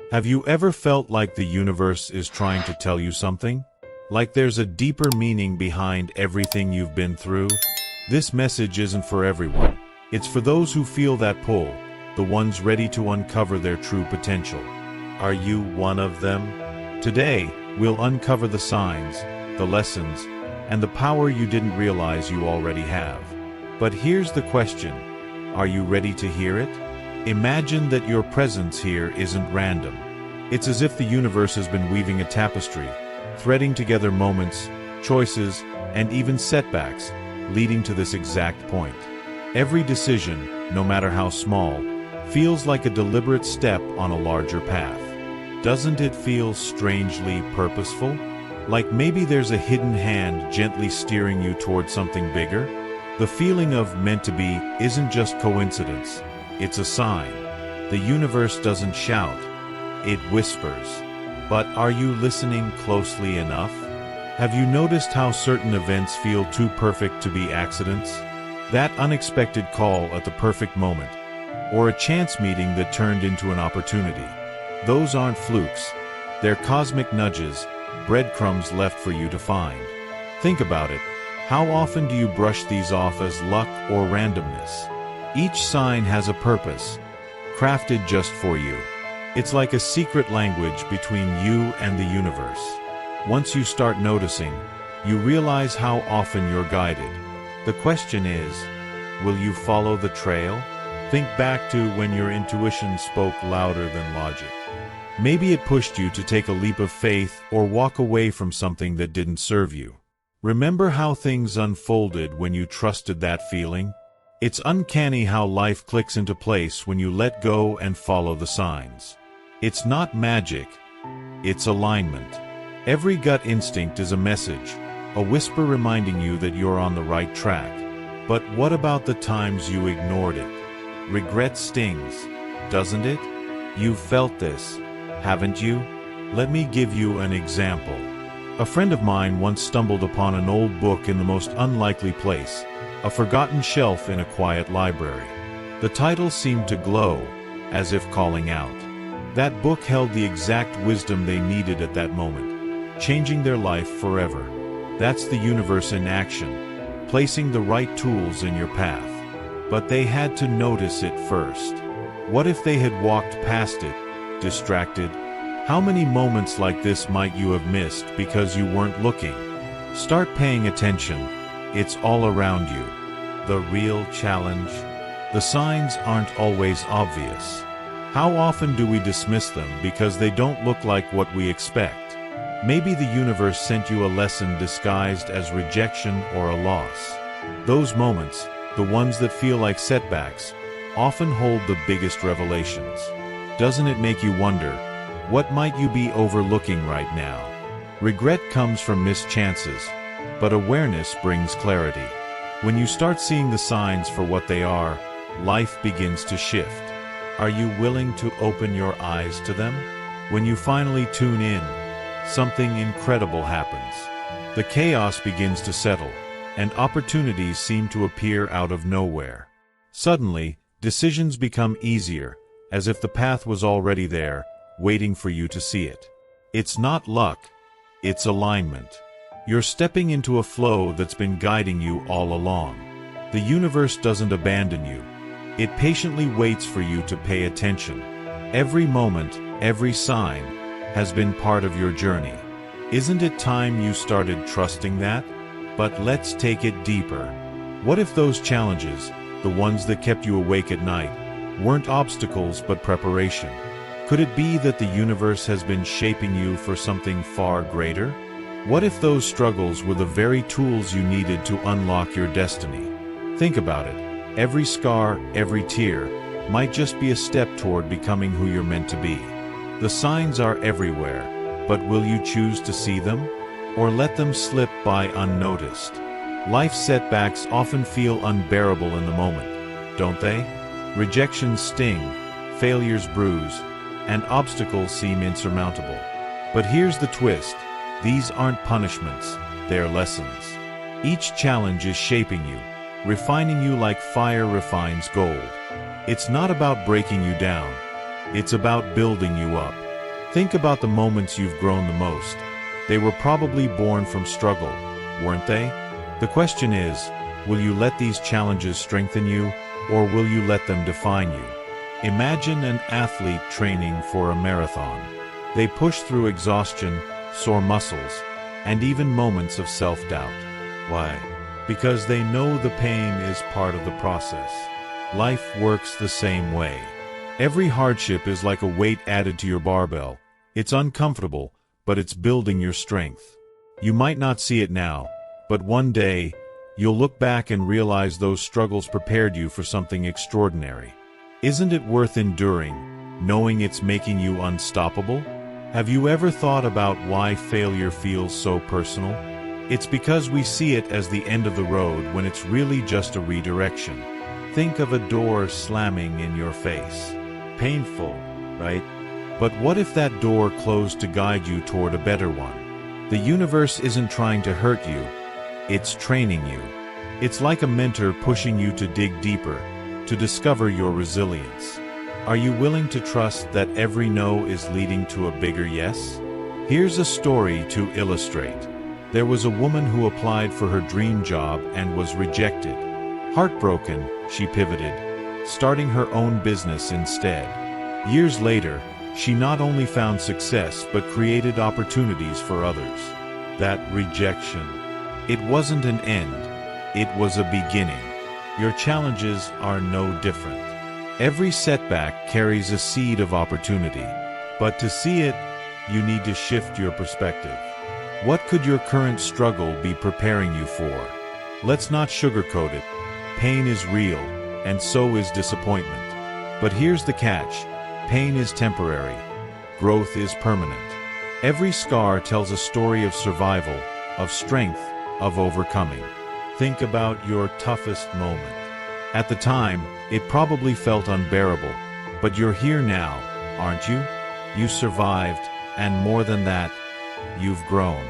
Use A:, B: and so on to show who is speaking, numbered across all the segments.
A: Have you ever felt like the universe is trying to tell you something? Like there's a deeper meaning behind everything you've been through? This message isn't for everyone. It's for those who feel that pull, the ones ready to uncover their true potential. Are you one of them? Today, we'll uncover the signs, the lessons, and the power you didn't realize you already have. But here's the question. Are you ready to hear it? Imagine that your presence here isn't random. It's as if the universe has been weaving a tapestry, threading together moments, choices, and even setbacks, leading to this exact point. Every decision, no matter how small, feels like a deliberate step on a larger path. Doesn't it feel strangely purposeful? Like maybe there's a hidden hand gently steering you toward something bigger? The feeling of meant to be isn't just coincidence. It's a sign. The universe doesn't shout. It whispers. But are you listening closely enough? Have you noticed how certain events feel too perfect to be accidents? That unexpected call at the perfect moment, or a chance meeting that turned into an opportunity. Those aren't flukes. They're cosmic nudges, breadcrumbs left for you to find. Think about it. How often do you brush these off as luck or randomness? Each sign has a purpose, crafted just for you. It's like a secret language between you and the universe. Once you start noticing, you realize how often you're guided. The question is, will you follow the trail? Think back to when your intuition spoke louder than logic. Maybe it pushed you to take a leap of faith or walk away from something that didn't serve you. Remember how things unfolded when you trusted that feeling? It's uncanny how life clicks into place when you let go and follow the signs. It's not magic, it's alignment. Every gut instinct is a message, a whisper reminding you that you're on the right track. But what about the times you ignored it? Regret stings, doesn't it? You've felt this, haven't you? Let me give you an example. A friend of mine once stumbled upon an old book in the most unlikely place, a forgotten shelf in a quiet library. The title seemed to glow, as if calling out. That book held the exact wisdom they needed at that moment, changing their life forever. That's the universe in action, placing the right tools in your path. But they had to notice it first. What if they had walked past it, distracted? How many moments like this might you have missed because you weren't looking? Start paying attention. It's all around you. The real challenge? The signs aren't always obvious. How often do we dismiss them because they don't look like what we expect? Maybe the universe sent you a lesson disguised as rejection or a loss. Those moments, the ones that feel like setbacks, often hold the biggest revelations. Doesn't it make you wonder, what might you be overlooking right now? Regret comes from missed chances, but awareness brings clarity. When you start seeing the signs for what they are, life begins to shift. Are you willing to open your eyes to them? When you finally tune in, something incredible happens. The chaos begins to settle, and opportunities seem to appear out of nowhere. Suddenly, decisions become easier, as if the path was already there, waiting for you to see it. It's not luck, it's alignment. You're stepping into a flow that's been guiding you all along. The universe doesn't abandon you. It patiently waits for you to pay attention. Every moment, every sign, has been part of your journey. Isn't it time you started trusting that? But let's take it deeper. What if those challenges, the ones that kept you awake at night, weren't obstacles but preparation? Could it be that the universe has been shaping you for something far greater? What if those struggles were the very tools you needed to unlock your destiny? Think about it. Every scar, every tear, might just be a step toward becoming who you're meant to be. The signs are everywhere, but will you choose to see them? Or let them slip by unnoticed? Life's setbacks often feel unbearable in the moment, don't they? Rejections sting, failures bruise, and obstacles seem insurmountable. But here's the twist. These aren't punishments, they're lessons. Each challenge is shaping you, refining you like fire refines gold. It's not about breaking you down, it's about building you up. Think about the moments you've grown the most. They were probably born from struggle, weren't they? The question is, will you let these challenges strengthen you, or will you let them define you? Imagine an athlete training for a marathon. They push through exhaustion, sore muscles, and even moments of self-doubt. Why? Because they know the pain is part of the process. Life works the same way. Every hardship is like a weight added to your barbell. It's uncomfortable, but it's building your strength. You might not see it now, but one day, you'll look back and realize those struggles prepared you for something extraordinary. Isn't it worth enduring, knowing it's making you unstoppable? Have you ever thought about why failure feels so personal? It's because we see it as the end of the road when it's really just a redirection. Think of a door slamming in your face. Painful, right? But what if that door closed to guide you toward a better one? The universe isn't trying to hurt you, it's training you. It's like a mentor pushing you to dig deeper, to discover your resilience. Are you willing to trust that every no is leading to a bigger yes? Here's a story to illustrate. There was a woman who applied for her dream job and was rejected. Heartbroken, she pivoted, starting her own business instead. Years later, she not only found success but created opportunities for others. That rejection, it wasn't an end, it was a beginning. Your challenges are no different. Every setback carries a seed of opportunity, but to see it, you need to shift your perspective. What could your current struggle be preparing you for? Let's not sugarcoat it. Pain is real, and so is disappointment. But here's the catch. Pain is temporary. Growth is permanent. Every scar tells a story of survival, of strength, of overcoming. Think about your toughest moment. At the time, it probably felt unbearable, but you're here now, aren't you? You survived, and more than that, you've grown.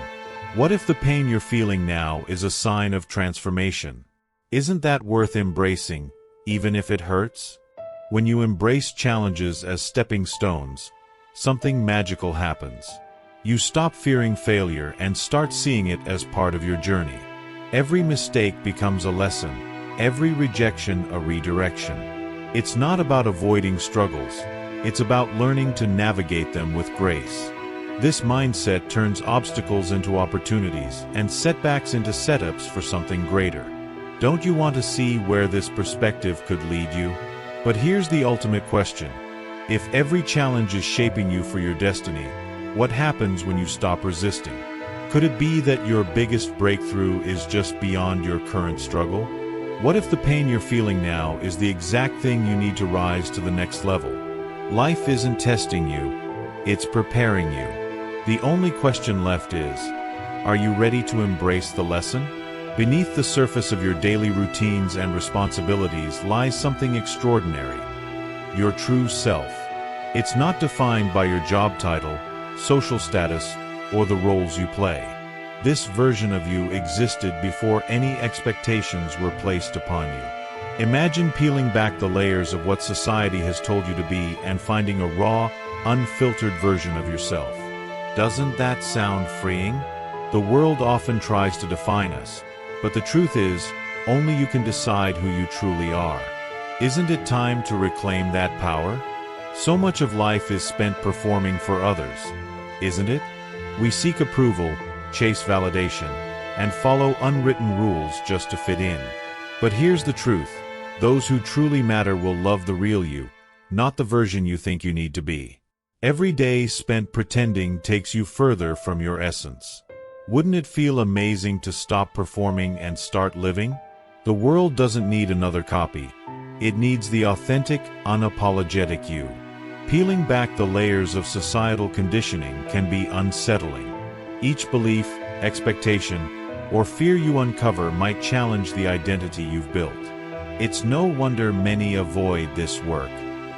A: What if the pain you're feeling now is a sign of transformation? Isn't that worth embracing, even if it hurts? When you embrace challenges as stepping stones, something magical happens. You stop fearing failure and start seeing it as part of your journey. Every mistake becomes a lesson, every rejection a redirection. It's not about avoiding struggles, it's about learning to navigate them with grace. This mindset turns obstacles into opportunities and setbacks into setups for something greater. Don't you want to see where this perspective could lead you? But here's the ultimate question. If every challenge is shaping you for your destiny, what happens when you stop resisting? Could it be that your biggest breakthrough is just beyond your current struggle? What if the pain you're feeling now is the exact thing you need to rise to the next level? Life isn't testing you, it's preparing you. The only question left is, are you ready to embrace the lesson? Beneath the surface of your daily routines and responsibilities lies something extraordinary. Your true self. It's not defined by your job title, social status, or the roles you play. This version of you existed before any expectations were placed upon you. Imagine peeling back the layers of what society has told you to be and finding a raw, unfiltered version of yourself. Doesn't that sound freeing? The world often tries to define us, but the truth is, only you can decide who you truly are. Isn't it time to reclaim that power? So much of life is spent performing for others, isn't it? We seek approval, chase validation, and follow unwritten rules just to fit in. But here's the truth. Those who truly matter will love the real you, not the version you think you need to be. Every day spent pretending takes you further from your essence. Wouldn't it feel amazing to stop performing and start living? The world doesn't need another copy. It needs the authentic, unapologetic you. Peeling back the layers of societal conditioning can be unsettling. Each belief, expectation, or fear you uncover might challenge the identity you've built. It's no wonder many avoid this work.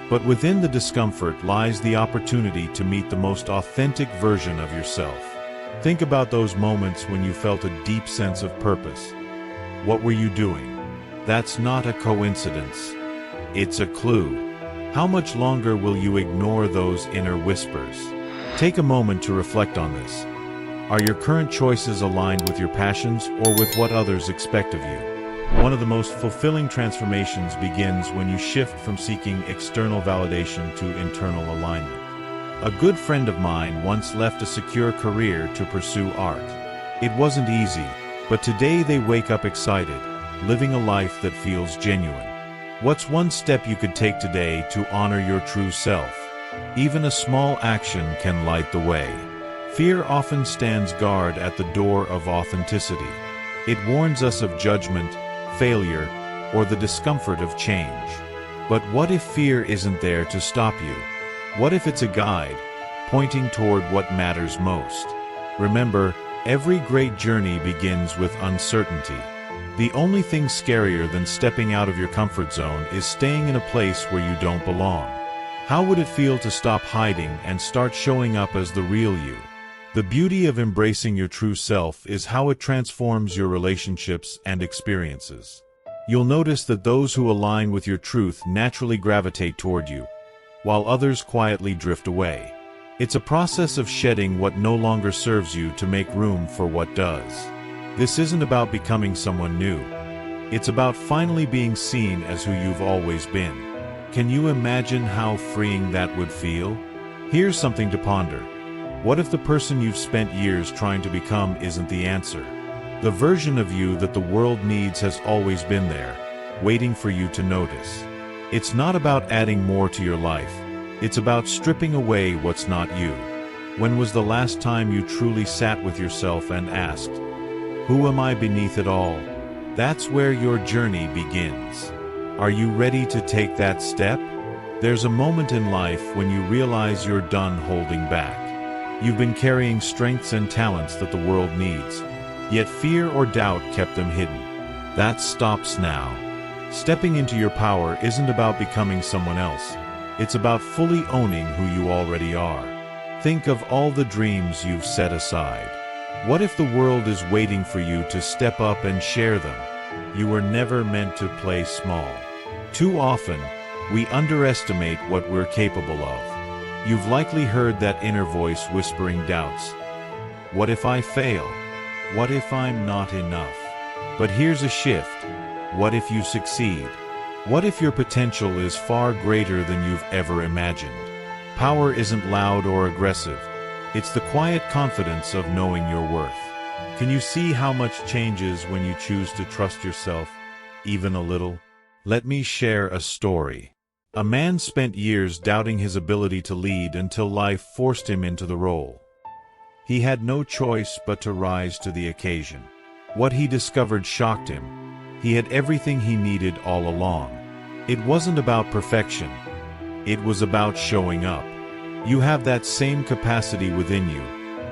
A: But within the discomfort lies the opportunity to meet the most authentic version of yourself. Think about those moments when you felt a deep sense of purpose. What were you doing? That's not a coincidence. It's a clue. How much longer will you ignore those inner whispers? Take a moment to reflect on this. Are your current choices aligned with your passions or with what others expect of you? One of the most fulfilling transformations begins when you shift from seeking external validation to internal alignment. A good friend of mine once left a secure career to pursue art. It wasn't easy, but today they wake up excited, living a life that feels genuine. What's one step you could take today to honor your true self? Even a small action can light the way. Fear often stands guard at the door of authenticity. It warns us of judgment, failure, or the discomfort of change. But what if fear isn't there to stop you? What if it's a guide, pointing toward what matters most? Remember, every great journey begins with uncertainty. The only thing scarier than stepping out of your comfort zone is staying in a place where you don't belong. How would it feel to stop hiding and start showing up as the real you? The beauty of embracing your true self is how it transforms your relationships and experiences. You'll notice that those who align with your truth naturally gravitate toward you, while others quietly drift away. It's a process of shedding what no longer serves you to make room for what does. This isn't about becoming someone new. It's about finally being seen as who you've always been. Can you imagine how freeing that would feel? Here's something to ponder. What if the person you've spent years trying to become isn't the answer? The version of you that the world needs has always been there, waiting for you to notice. It's not about adding more to your life. It's about stripping away what's not you. When was the last time you truly sat with yourself and asked, "Who am I beneath it all?" That's where your journey begins. Are you ready to take that step? There's a moment in life when you realize you're done holding back. You've been carrying strengths and talents that the world needs, yet fear or doubt kept them hidden. That stops now. Stepping into your power isn't about becoming someone else. It's about fully owning who you already are. Think of all the dreams you've set aside. What if the world is waiting for you to step up and share them? You were never meant to play small. Too often, we underestimate what we're capable of. You've likely heard that inner voice whispering doubts. What if I fail? What if I'm not enough? But here's a shift. What if you succeed? What if your potential is far greater than you've ever imagined? Power isn't loud or aggressive. It's the quiet confidence of knowing your worth. Can you see how much changes when you choose to trust yourself, even a little? Let me share a story. A man spent years doubting his ability to lead until life forced him into the role. He had no choice but to rise to the occasion. What he discovered shocked him. He had everything he needed all along. It wasn't about perfection. It was about showing up. You have that same capacity within you,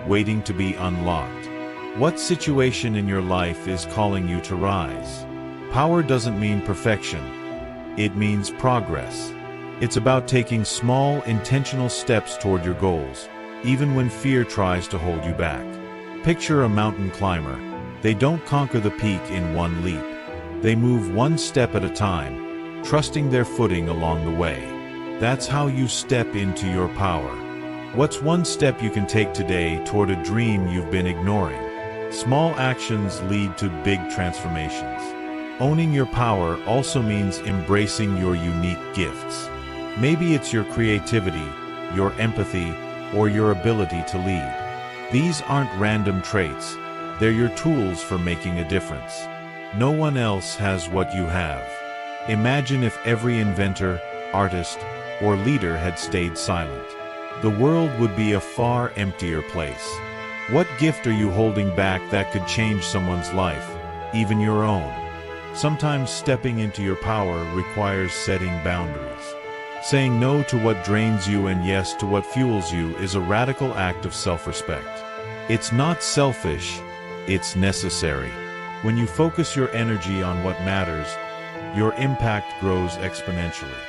A: waiting to be unlocked. What situation in your life is calling you to rise? Power doesn't mean perfection. It means progress. It's about taking small, intentional steps toward your goals, even when fear tries to hold you back. Picture a mountain climber. They don't conquer the peak in one leap. They move one step at a time, trusting their footing along the way. That's how you step into your power. What's one step you can take today toward a dream you've been ignoring? Small actions lead to big transformations. Owning your power also means embracing your unique gifts. Maybe it's your creativity, your empathy, or your ability to lead. These aren't random traits. They're your tools for making a difference. No one else has what you have. Imagine if every inventor, artist, or leader had stayed silent. The world would be a far emptier place. What gift are you holding back that could change someone's life, even your own? Sometimes stepping into your power requires setting boundaries. Saying no to what drains you and yes to what fuels you is a radical act of self-respect. It's not selfish, it's necessary. When you focus your energy on what matters, your impact grows exponentially.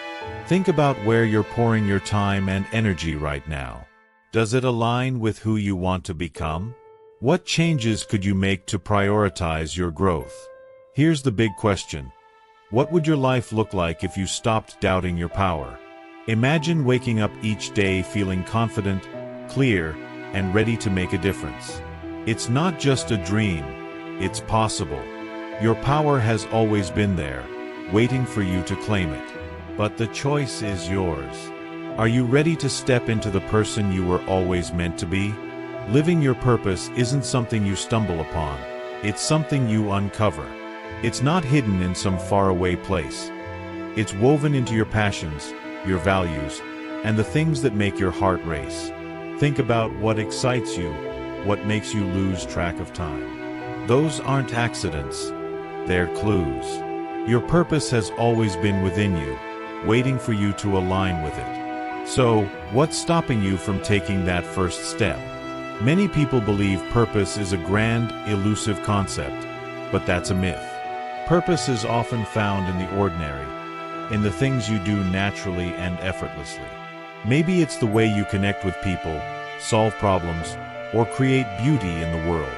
A: Think about where you're pouring your time and energy right now. Does it align with who you want to become? What changes could you make to prioritize your growth? Here's the big question. What would your life look like if you stopped doubting your power? Imagine waking up each day feeling confident, clear, and ready to make a difference. It's not just a dream, it's possible. Your power has always been there, waiting for you to claim it. But the choice is yours. Are you ready to step into the person you were always meant to be? Living your purpose isn't something you stumble upon. It's something you uncover. It's not hidden in some faraway place. It's woven into your passions, your values, and the things that make your heart race. Think about what excites you, what makes you lose track of time. Those aren't accidents, they're clues. Your purpose has always been within you, waiting for you to align with it. So, what's stopping you from taking that first step? Many people believe purpose is a grand, elusive concept, but that's a myth. Purpose is often found in the ordinary, in the things you do naturally and effortlessly. Maybe it's the way you connect with people, solve problems, or create beauty in the world.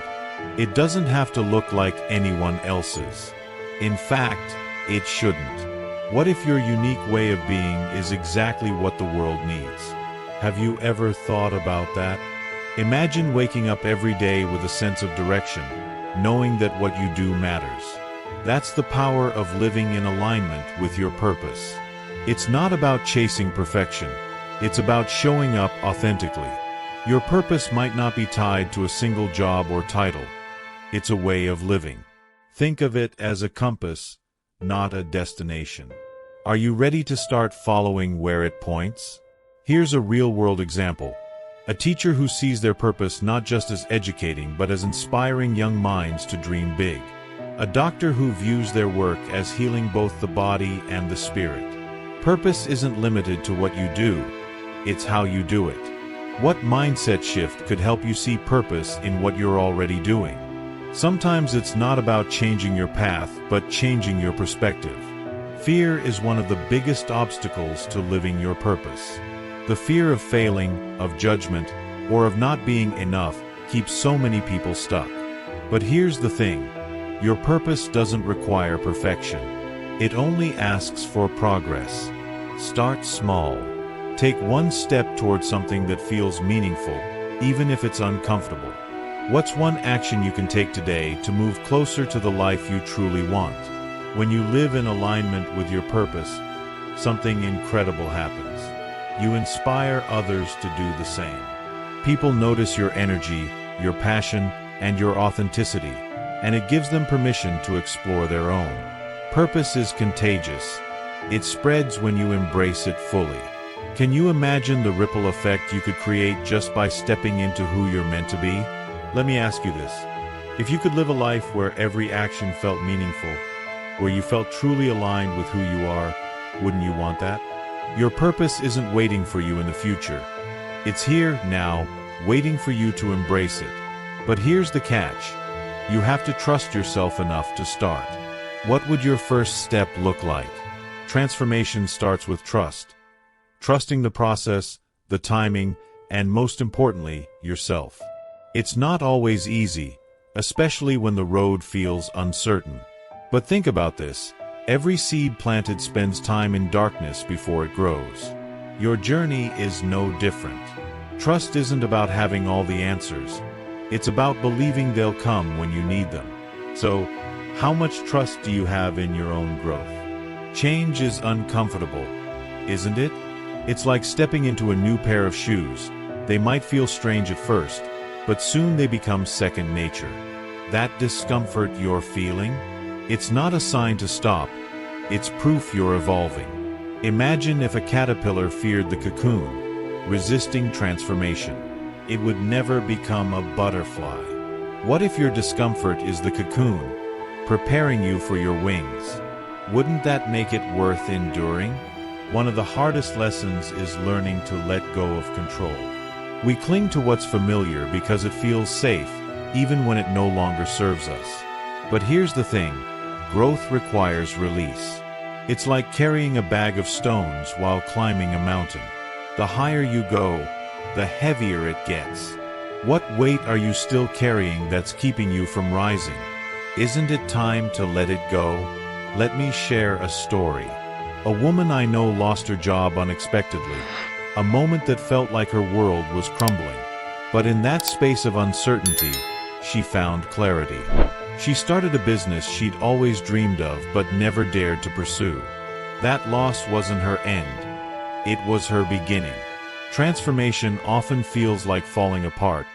A: It doesn't have to look like anyone else's. In fact, it shouldn't. What if your unique way of being is exactly what the world needs? Have you ever thought about that? Imagine waking up every day with a sense of direction, knowing that what you do matters. That's the power of living in alignment with your purpose. It's not about chasing perfection. It's about showing up authentically. Your purpose might not be tied to a single job or title. It's a way of living. Think of it as a compass, not a destination. Are you ready to start following where it points? Here's a real-world example. A teacher who sees their purpose not just as educating but as inspiring young minds to dream big. A doctor who views their work as healing both the body and the spirit. Purpose isn't limited to what you do, it's how you do it. What mindset shift could help you see purpose in what you're already doing? Sometimes it's not about changing your path, but changing your perspective. Fear is one of the biggest obstacles to living your purpose. The fear of failing, of judgment, or of not being enough keeps so many people stuck. But here's the thing. Your purpose doesn't require perfection. It only asks for progress. Start small. Take one step towards something that feels meaningful, even if it's uncomfortable. What's one action you can take today to move closer to the life you truly want? When you live in alignment with your purpose, something incredible happens. You inspire others to do the same. People notice your energy, your passion, and your authenticity, and it gives them permission to explore their own. Purpose is contagious. It spreads when you embrace it fully. Can you imagine the ripple effect you could create just by stepping into who you're meant to be? Let me ask you this. If you could live a life where every action felt meaningful, where you felt truly aligned with who you are, wouldn't you want that? Your purpose isn't waiting for you in the future. It's here, now, waiting for you to embrace it. But here's the catch. You have to trust yourself enough to start. What would your first step look like? Transformation starts with trust. Trusting the process, the timing, and most importantly, yourself. It's not always easy, especially when the road feels uncertain. But think about this. Every seed planted spends time in darkness before it grows. Your journey is no different. Trust isn't about having all the answers. It's about believing they'll come when you need them. So, how much trust do you have in your own growth? Change is uncomfortable, isn't it? It's like stepping into a new pair of shoes. They might feel strange at first, but soon they become second nature. That discomfort you're feeling? It's not a sign to stop. It's proof you're evolving. Imagine if a caterpillar feared the cocoon, resisting transformation. It would never become a butterfly. What if your discomfort is the cocoon, preparing you for your wings? Wouldn't that make it worth enduring? One of the hardest lessons is learning to let go of control. We cling to what's familiar because it feels safe, even when it no longer serves us. But here's the thing, growth requires release. It's like carrying a bag of stones while climbing a mountain. The higher you go, the heavier it gets. What weight are you still carrying that's keeping you from rising? Isn't it time to let it go? Let me share a story. A woman I know lost her job unexpectedly. a moment that felt like her world was crumbling. But in that space of uncertainty, she found clarity. She started a business she'd always dreamed of but never dared to pursue. That loss wasn't her end. It was her beginning. Transformation often feels like falling apart,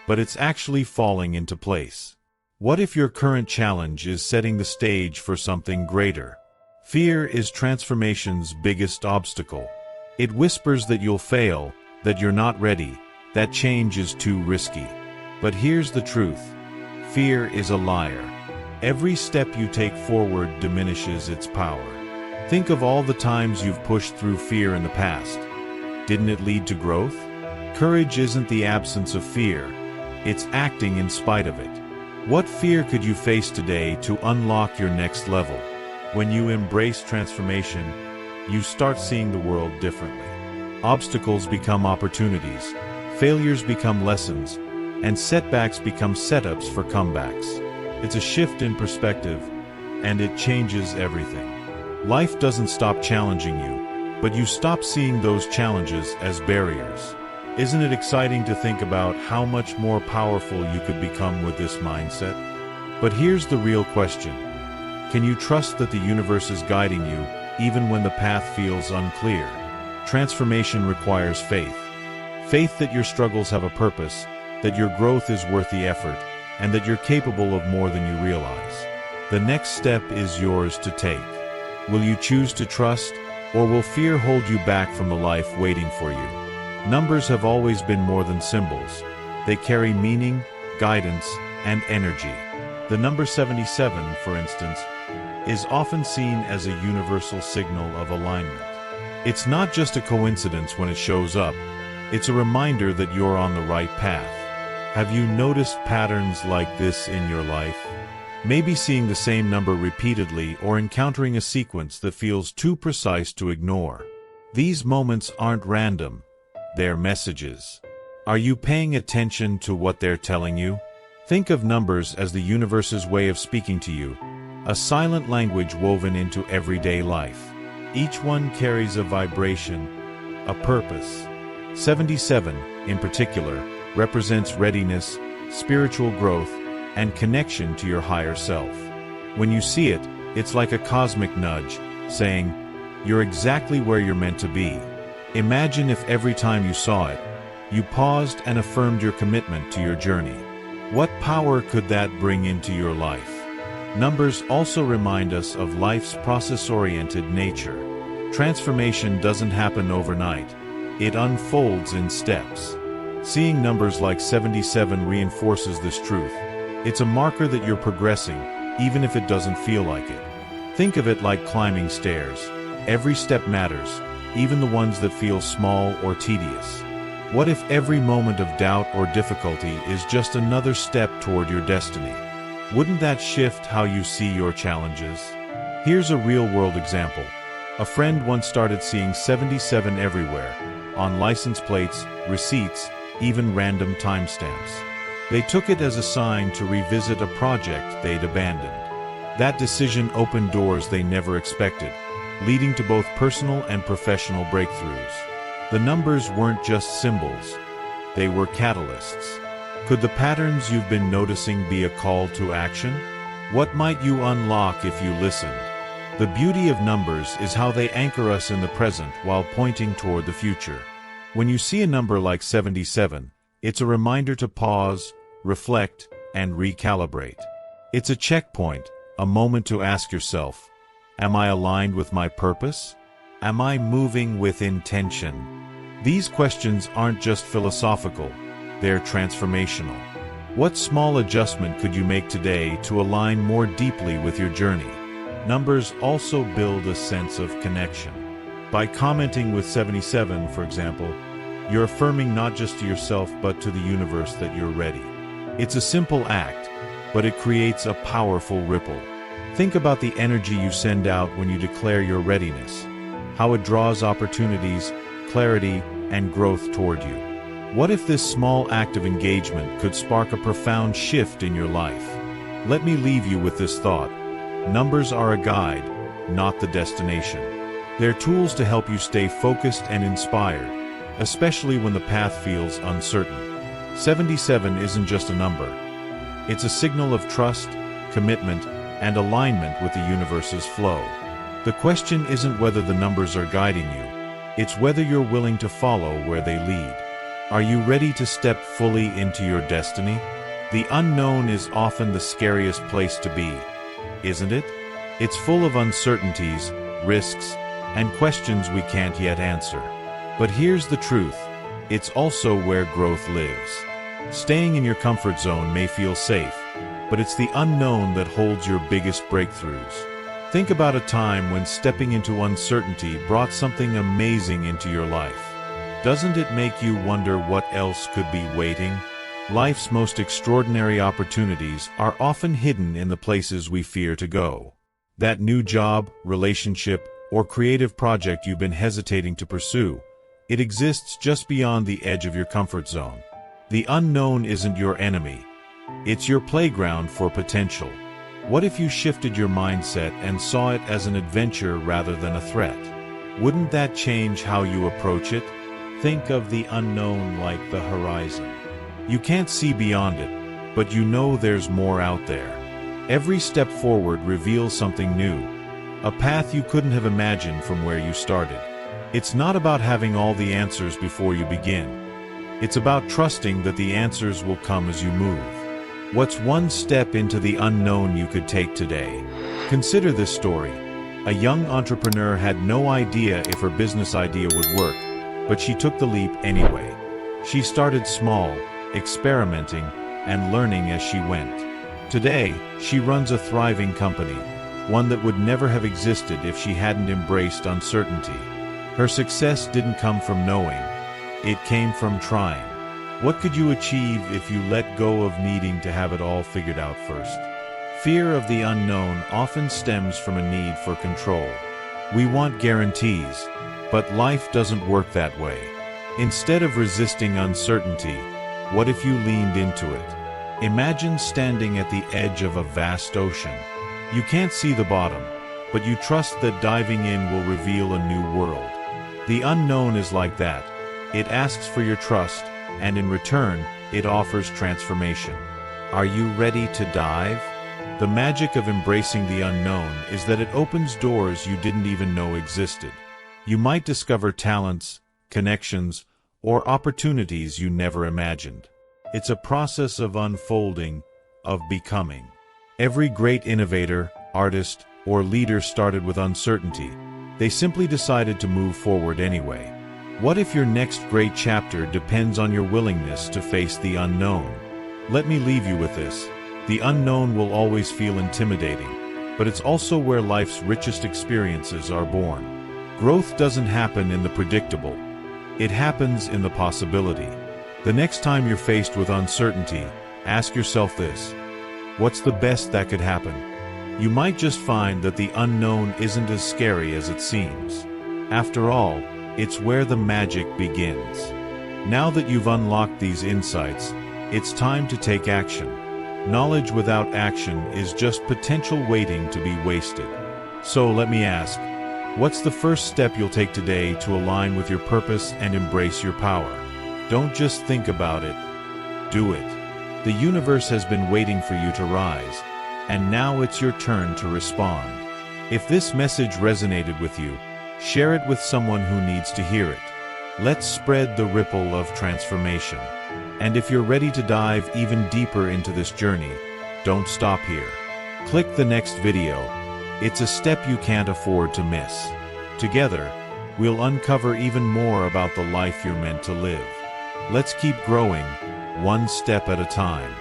A: but it's actually falling into place. What if your current challenge is setting the stage for something greater? Fear is transformation's biggest obstacle. It whispers that you'll fail, that you're not ready, that change is too risky. But here's the truth. Fear is a liar. Every step you take forward diminishes its power. Think of all the times you've pushed through fear in the past. Didn't it lead to growth? Courage isn't the absence of fear. It's acting in spite of it. What fear could you face today to unlock your next level? When you embrace transformation, you start seeing the world differently. Obstacles become opportunities, failures become lessons, and setbacks become setups for comebacks. It's a shift in perspective, and it changes everything. Life doesn't stop challenging you, but you stop seeing those challenges as barriers. Isn't it exciting to think about how much more powerful you could become with this mindset? But here's the real question. Can you trust that the universe is guiding you, even when the path feels unclear? Transformation requires faith. Faith that your struggles have a purpose, that your growth is worth the effort, and that you're capable of more than you realize. The next step is yours to take. Will you choose to trust, or will fear hold you back from the life waiting for you? Numbers have always been more than symbols. They carry meaning, guidance, and energy. The number 77, for instance, is often seen as a universal signal of alignment. It's not just a coincidence when it shows up, it's a reminder that you're on the right path. Have you noticed patterns like this in your life? Maybe seeing the same number repeatedly or encountering a sequence that feels too precise to ignore. These moments aren't random, they're messages. Are you paying attention to what they're telling you? Think of numbers as the universe's way of speaking to you, a silent language woven into everyday life. Each one carries a vibration, a purpose. 77, in particular, represents readiness, spiritual growth, and connection to your higher self. When you see it, it's like a cosmic nudge, saying, "You're exactly where you're meant to be." Imagine if every time you saw it, you paused and affirmed your commitment to your journey. What power could that bring into your life? Numbers also remind us of life's process-oriented nature. Transformation doesn't happen overnight. It unfolds in steps. Seeing numbers like 77 reinforces this truth. It's a marker that you're progressing, even if it doesn't feel like it. Think of it like climbing stairs. Every step matters, even the ones that feel small or tedious. What if every moment of doubt or difficulty is just another step toward your destiny? Wouldn't that shift how you see your challenges? Here's a real-world example. A friend once started seeing 77 everywhere, on license plates, receipts, even random timestamps. They took it as a sign to revisit a project they'd abandoned. That decision opened doors they never expected, leading to both personal and professional breakthroughs. The numbers weren't just symbols, they were catalysts. Could the patterns you've been noticing be a call to action? What might you unlock if you listened? The beauty of numbers is how they anchor us in the present while pointing toward the future. When you see a number like 77, it's a reminder to pause, reflect, and recalibrate. It's a checkpoint, a moment to ask yourself, am I aligned with my purpose? Am I moving with intention? These questions aren't just philosophical, they're transformational. What small adjustment could you make today to align more deeply with your journey? Numbers also build a sense of connection. By commenting with 77, for example, you're affirming not just to yourself but to the universe that you're ready. It's a simple act, but it creates a powerful ripple. Think about the energy you send out when you declare your readiness, how it draws opportunities, clarity, and growth toward you. What if this small act of engagement could spark a profound shift in your life? Let me leave you with this thought. Numbers are a guide, not the destination. They're tools to help you stay focused and inspired, especially when the path feels uncertain. 77 isn't just a number. It's a signal of trust, commitment, and alignment with the universe's flow. The question isn't whether the numbers are guiding you, it's whether you're willing to follow where they lead. Are you ready to step fully into your destiny? The unknown is often the scariest place to be, isn't it? It's full of uncertainties, risks, and questions we can't yet answer. But here's the truth, it's also where growth lives. Staying in your comfort zone may feel safe, but it's the unknown that holds your biggest breakthroughs. Think about a time when stepping into uncertainty brought something amazing into your life. Doesn't it make you wonder what else could be waiting? Life's most extraordinary opportunities are often hidden in the places we fear to go. That new job, relationship, or creative project you've been hesitating to pursue, it exists just beyond the edge of your comfort zone. The unknown isn't your enemy. It's your playground for potential. What if you shifted your mindset and saw it as an adventure rather than a threat? Wouldn't that change how you approach it? Think of the unknown like the horizon. You can't see beyond it, but you know there's more out there. Every step forward reveals something new, a path you couldn't have imagined from where you started. It's not about having all the answers before you begin. It's about trusting that the answers will come as you move. What's one step into the unknown you could take today? Consider this story. A young entrepreneur had no idea if her business idea would work, but she took the leap anyway. She started small, experimenting, and learning as she went. Today, she runs a thriving company, one that would never have existed if she hadn't embraced uncertainty. Her success didn't come from knowing, it came from trying. What could you achieve if you let go of needing to have it all figured out first? Fear of the unknown often stems from a need for control. We want guarantees, but life doesn't work that way. Instead of resisting uncertainty, what if you leaned into it? Imagine standing at the edge of a vast ocean. You can't see the bottom, but you trust that diving in will reveal a new world. The unknown is like that. It asks for your trust, and in return, it offers transformation. Are you ready to dive? The magic of embracing the unknown is that it opens doors you didn't even know existed. You might discover talents, connections, or opportunities you never imagined. It's a process of unfolding, of becoming. Every great innovator, artist, or leader started with uncertainty. They simply decided to move forward anyway. What if your next great chapter depends on your willingness to face the unknown? Let me leave you with this. The unknown will always feel intimidating, but it's also where life's richest experiences are born. Growth doesn't happen in the predictable. It happens in the possibility. The next time you're faced with uncertainty, ask yourself this: what's the best that could happen? You might just find that the unknown isn't as scary as it seems. After all, it's where the magic begins. Now that you've unlocked these insights, it's time to take action. Knowledge without action is just potential waiting to be wasted. So let me ask, what's the first step you'll take today to align with your purpose and embrace your power? Don't just think about it, do it. The universe has been waiting for you to rise, and now it's your turn to respond. If this message resonated with you, share it with someone who needs to hear it. Let's spread the ripple of transformation. And if you're ready to dive even deeper into this journey, don't stop here. Click the next video. It's a step you can't afford to miss. Together, we'll uncover even more about the life you're meant to live. Let's keep growing, one step at a time.